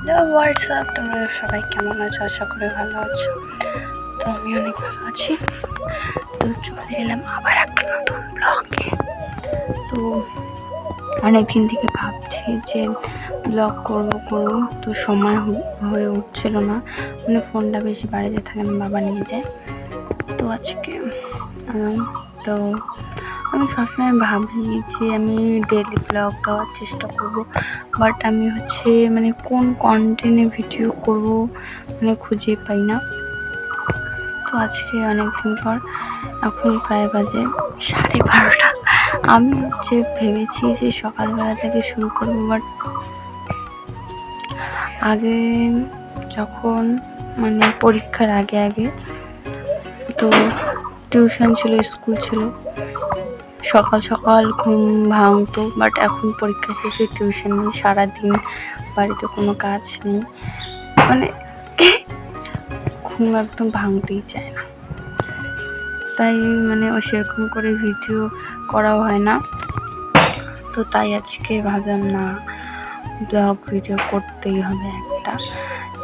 WhatsApp, তোমরা সবাই কেমন আছো? আশা করি ভালো আছো। তো আমি অনেক ভালো আছি। তো চলে এলাম আবার একটা নতুন ব্লগে। তো অনেকদিন থেকে ভাবছি যে ব্লগ করবো, তো সময় হয়ে উঠছিল না, মানে ফোনটা বেশি বাড়িতে থাকে না, বাবা নিয়ে যায়। তো আজকে তো আমি সবসময় ভাবি যে আমি ডেইলি ব্লগ দেওয়ার চেষ্টা করব, বাট আমি মানে কোন কন্টেন্টে ভিডিও করব মানে খুঁজে পাই না। তো আজকে অনেকদিন পর, এখন প্রায় বাজে 12:30। আমি ভেবেছি যে সকালবেলা থেকে শুরু করবো, বাট আগে যখন মানে পরীক্ষার আগে তো টিউশন ছিল, স্কুল ছিল, সকাল সকাল ঘুম ভাঙতো, বাট এখন পরীক্ষা শেষে টিউশন নেই, সারাদিন বাড়িতে কোনো কাজ নেই, মানে ঘুম একদম ভাঙতেই চায় না। তাই মানে সেরকম করে ভিডিও করাও হয় না। তো তাই আজকে ভাবলাম না, ব্লগ ভিডিও করতেই হবে একটা।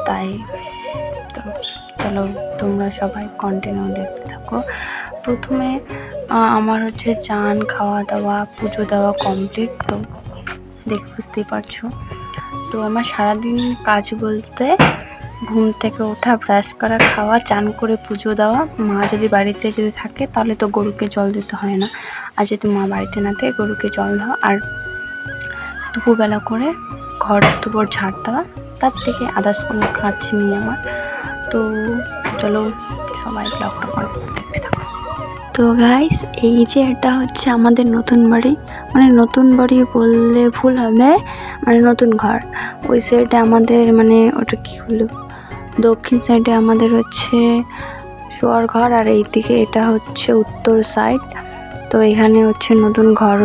তাই তো চলো তোমরা সবাই কন্টিনিউ দেখতে থাকো। প্রথমে আমার চান, খাওয়া দাওয়া, পুজো দেওয়া কমপ্লিট। তো বুঝতেই পারছো। তো আমার সারাদিন কাজ বলতে ঘুম থেকে ওঠা, ব্রাশ করা, খাওয়া, চান করে পুজো দেওয়া। মা যদি বাড়িতে থাকে তাহলে তো গরুকে জল দিতে হয় না, আর যদি মা বাড়িতে না থাকে গরুকে জল দেওয়া, আর দুপুরবেলা করে ঘর দুপুর ঝাড় দেওয়া। তার থেকে আদার্স কোনো কাজ নেই আমার। তো চলো সবাই ব্লগটা দেখতে থাকো। তো গাইস, এই যে এটা হচ্ছে আমাদের নতুন বাড়ি, মানে নতুন বাড়ি বললে ভুল হবে, মানে নতুন ঘর। ওই সাইডে আমাদের মানে ওটা কি হলো, দক্ষিণ সাইডে আমাদের শোয়ার ঘর, আর এইদিকে এটা হচ্ছে উত্তর সাইড। তো এখানে নতুন ঘর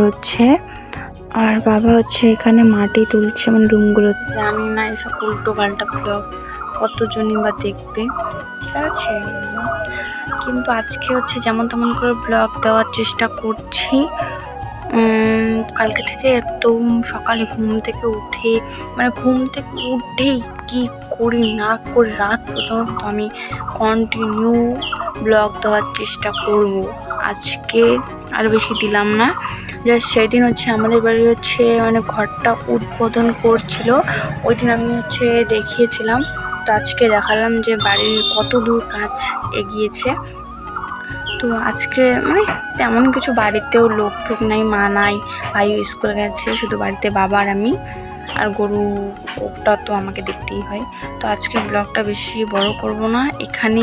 আর বাবা এখানে মাটি তুলছে, মানে রুমগুলো। জানি না এসব উল্টো পাল্টা ব্লগ কতজনই বা দেখবে, ঠিক আছে? কিন্তু আজকে যেমন তেমন করে ব্লগ দেওয়ার চেষ্টা করছি। কালকে থেকে একদম সকালে ঘুম থেকে উঠেই কি করি না করি রাত পর্যন্ত আমি কন্টিনিউ ব্লগ দেওয়ার চেষ্টা করব। আজকে আর বেশি দিলাম না। জাস্ট সেদিন আমাদের বাড়ি মানে ঘরটা উদ্বোধন করছিল, ওই দিন আমি দেখিয়েছিলাম। তো আজকে দেখালাম যে বাড়ির কত দূর কাজ এগিয়েছে। তো আজকে মানে তেমন কিছু বাড়িতেও লোক টোক নাই, মা নাই, ভাই স্কুলে গেছে, শুধু বাড়িতে বাবা আর আমি, আর গরু ওটা তো আমাকে দেখতেই হয়। তো আজকে ব্লগটা বেশি বড় করব না, এখানে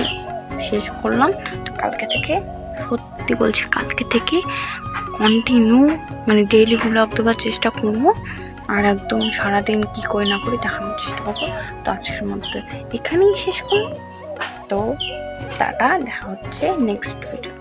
শেষ করলাম। তো কালকে থেকে, সত্যি বলছি, কালকে থেকে কন্টিনিউ মানে ডেইলি ব্লগ দেওয়ার চেষ্টা করবো, আর একদম সারাদিন কি করি না করি দেখানোর চেষ্টা করবো। তো আজকের মধ্যে এখানেই শেষ করব। তো টাটা, দেখা হচ্ছে নেক্সট ভিডিও।